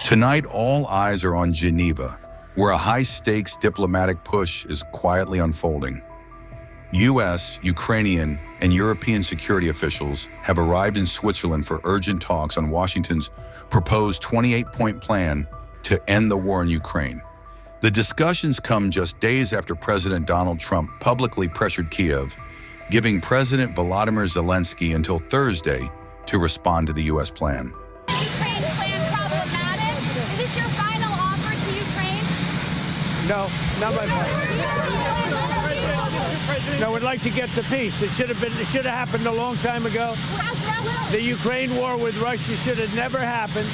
Tonight, all eyes are on Geneva, where a high-stakes diplomatic push is quietly unfolding. U.S., Ukrainian, and European security officials have arrived in Switzerland for urgent talks on Washington's proposed 28-point plan to end the war in Ukraine. The discussions come just days after President Donald Trump publicly pressured Kiev, giving President Volodymyr Zelensky until Thursday to respond to the U.S. plan. Ukraine plan problematic? Is this your final offer to Ukraine? No, not my plan. No, we'd like to get the peace. It should have happened a long time ago. The Ukraine war with Russia should have never happened.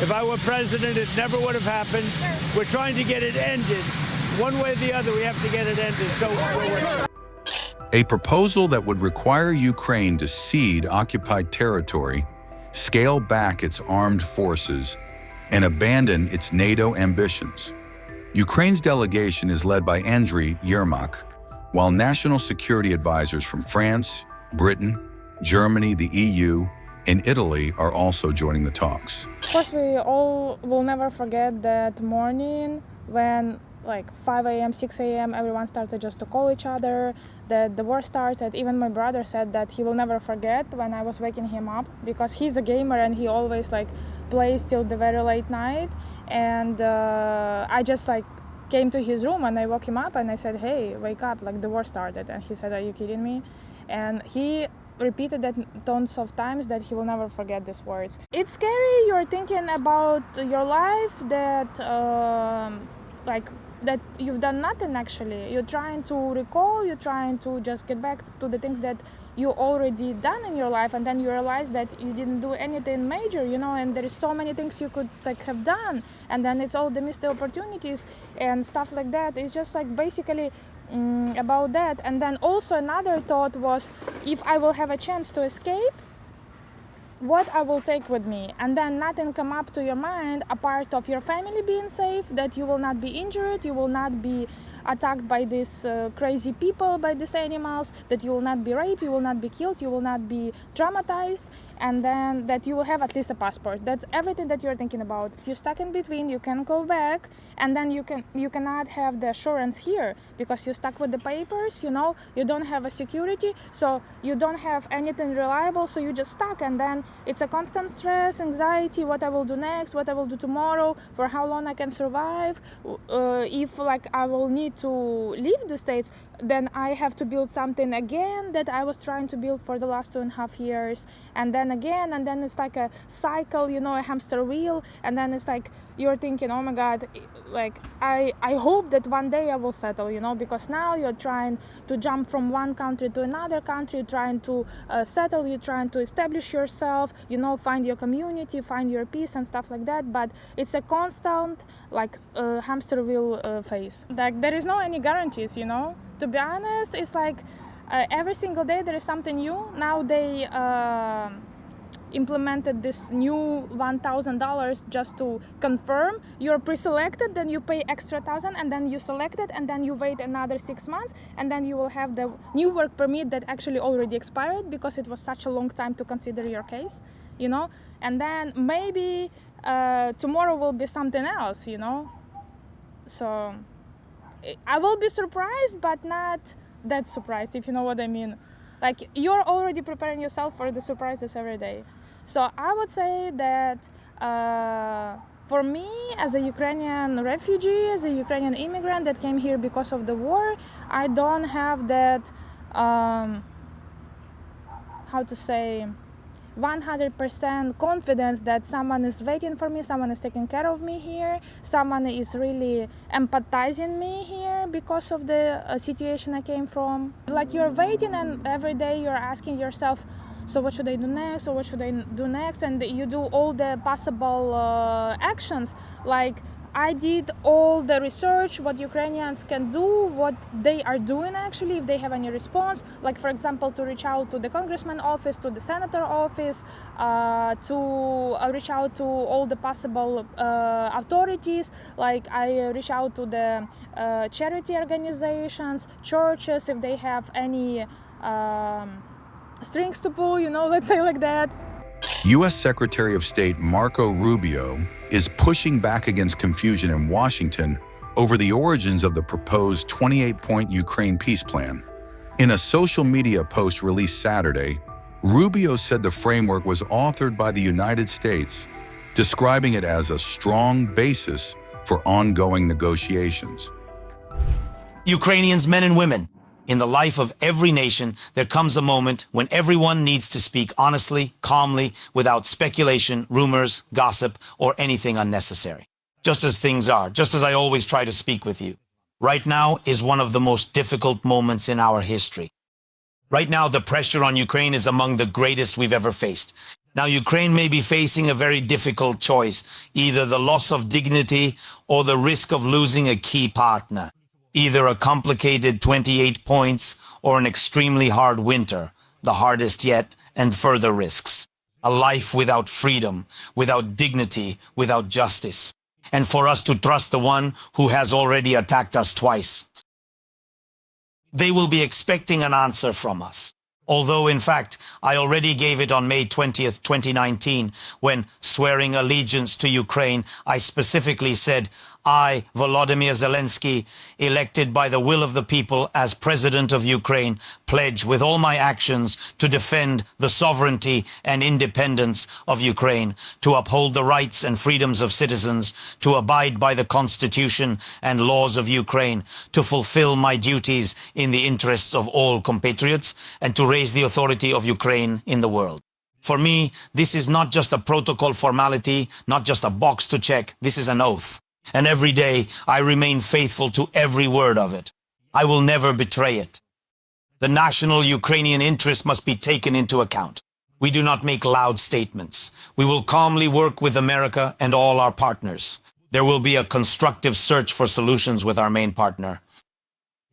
If I were president, it never would have happened. We're trying to get it ended. One way or the other, we have to get it ended. So A proposal that would require Ukraine to cede occupied territory, scale back its armed forces, and abandon its NATO ambitions. Ukraine's delegation is led by Andriy Yermak, while national security advisors from France, Britain, Germany, the EU, and Italy are also joining the talks. Of course, we all will never forget that morning when like 5 a.m., 6 a.m., everyone started just to call each other, that the war started. Even my brother said that he will never forget when I was waking him up, because he's a gamer and he always like plays till the very late night. And I just like came to his room and I woke him up and I said, hey, wake up, like the war started. And he said, are you kidding me? And he repeated that tons of times that he will never forget these words. It's scary. You're thinking about your life that that you've done nothing actually. You're trying to recall, you're trying to just get back to the things that you already done in your life, and then you realize that you didn't do anything major, you know, and there is so many things you could like have done, and then it's all the missed opportunities and stuff like that. It's just like basically about that. And then also another thought was, if I will have a chance to escape, what I will take with me. And then nothing come up to your mind apart of your family being safe, that you will not be injured, you will not be attacked by these crazy people, by these animals, that you will not be raped, you will not be killed, you will not be traumatized, and then that you will have at least a passport. That's everything that you're thinking about. If you're stuck in between, you can go back, and then you cannot have the assurance here because you're stuck with the papers, you know, you don't have a security, so you don't have anything reliable, so you're just stuck. And then it's a constant stress, anxiety, what I will do next, what I will do tomorrow, for how long I can survive. If like I will need to leave the States, then I have to build something again that I was trying to build for the last 2.5 years, and then again, and then it's like a cycle, you know, a hamster wheel. And then it's like you're thinking, oh my God, like I hope that one day I will settle, you know, because now you're trying to jump from one country to another country, you're trying to settle, you're trying to establish yourself, you know, find your community, find your peace and stuff like that. But it's a constant like hamster wheel phase. Like there is no any guarantees, you know. To be honest, it's like every single day there is something new. Now they implemented this new $1,000 just to confirm you're pre-selected, then you pay extra $1,000, and then you select it, and then you wait another 6 months, and then you will have the new work permit that actually already expired because it was such a long time to consider your case, you know. And then maybe tomorrow will be something else, you know. So I will be surprised, but not that surprised, if you know what I mean. Like, you're already preparing yourself for the surprises every day. So I would say that for me, as a Ukrainian refugee, as a Ukrainian immigrant that came here because of the war, I don't have that, how to say, 100% confidence that someone is waiting for me, someone is taking care of me here, someone is really empathizing me here because of the situation I came from. Like, you're waiting, and every day you're asking yourself, so what should I do next, or what should I do next? And you do all the possible actions. Like, I did all the research, what Ukrainians can do, what they are doing actually, if they have any response. Like, for example, to reach out to the congressman office, to the senator office, to reach out to all the possible authorities. Like, I reach out to the charity organizations, churches, if they have any strings to pull, you know, let's say like that. U.S. Secretary of State Marco Rubio is pushing back against confusion in Washington over the origins of the proposed 28-point Ukraine peace plan. In a social media post released Saturday, Rubio said the framework was authored by the United States, describing it as a strong basis for ongoing negotiations. Ukrainians, men and women, in the life of every nation, there comes a moment when everyone needs to speak honestly, calmly, without speculation, rumors, gossip, or anything unnecessary. Just as things are, just as I always try to speak with you. Right now is one of the most difficult moments in our history. Right now, the pressure on Ukraine is among the greatest we've ever faced. Now, Ukraine may be facing a very difficult choice, either the loss of dignity or the risk of losing a key partner. Either a complicated 28 points or an extremely hard winter, the hardest yet, and further risks. A life without freedom, without dignity, without justice. And for us to trust the one who has already attacked us twice. They will be expecting an answer from us. Although, in fact, I already gave it on May 20th, 2019, when, swearing allegiance to Ukraine, I specifically said, I, Volodymyr Zelensky, elected by the will of the people as President of Ukraine, pledge with all my actions to defend the sovereignty and independence of Ukraine, to uphold the rights and freedoms of citizens, to abide by the Constitution and laws of Ukraine, to fulfill my duties in the interests of all compatriots, and to raise the authority of Ukraine in the world. For me, this is not just a protocol formality, not just a box to check, this is an oath. And every day I remain faithful to every word of it. I will never betray it. The national Ukrainian interest must be taken into account. We do not make loud statements. We will calmly work with America and all our partners. There will be a constructive search for solutions with our main partner.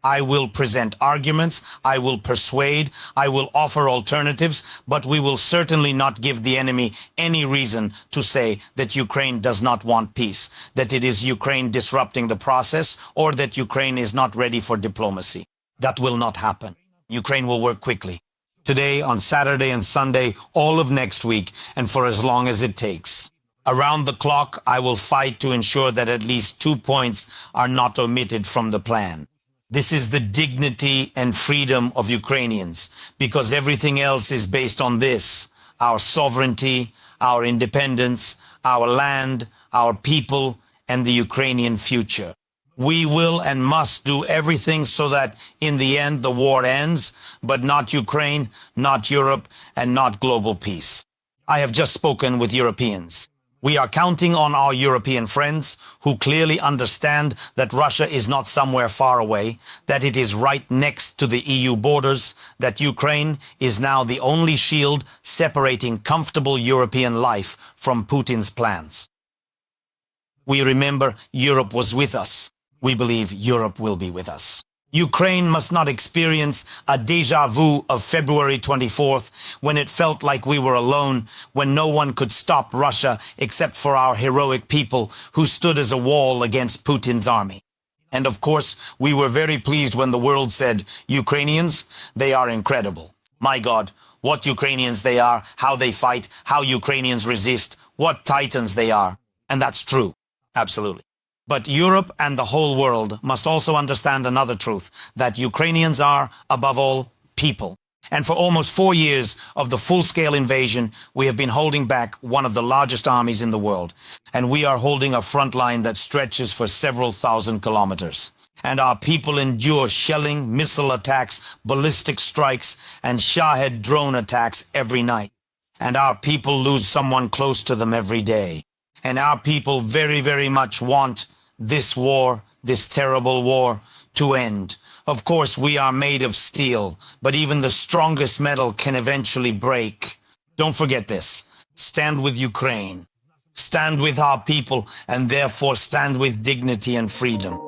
I will present arguments, I will persuade, I will offer alternatives, but we will certainly not give the enemy any reason to say that Ukraine does not want peace, that it is Ukraine disrupting the process, or that Ukraine is not ready for diplomacy. That will not happen. Ukraine will work quickly. Today, on Saturday and Sunday, all of next week, and for as long as it takes. Around the clock, I will fight to ensure that at least 2 points are not omitted from the plan. This is the dignity and freedom of Ukrainians, because everything else is based on this: our sovereignty, our independence, our land, our people, and the Ukrainian future. We will and must do everything so that in the end the war ends, but not Ukraine, not Europe, and not global peace. I have just spoken with Europeans. We are counting on our European friends who clearly understand that Russia is not somewhere far away, that it is right next to the EU borders, that Ukraine is now the only shield separating comfortable European life from Putin's plans. We remember Europe was with us. We believe Europe will be with us. Ukraine must not experience a déjà vu of February 24th, when it felt like we were alone, when no one could stop Russia except for our heroic people who stood as a wall against Putin's army. And of course, we were very pleased when the world said, Ukrainians, they are incredible. My God, what Ukrainians they are, how they fight, how Ukrainians resist, what titans they are. And that's true. Absolutely. But Europe and the whole world must also understand another truth, that Ukrainians are, above all, people. And for almost 4 years of the full-scale invasion, we have been holding back one of the largest armies in the world. And we are holding a front line that stretches for several thousand kilometers. And our people endure shelling, missile attacks, ballistic strikes, and Shahed drone attacks every night. And our people lose someone close to them every day. And our people very, very much want this war, this terrible war, to end. Of course, we are made of steel, but even the strongest metal can eventually break. Don't forget this. Stand with Ukraine. Stand with our people, and therefore stand with dignity and freedom.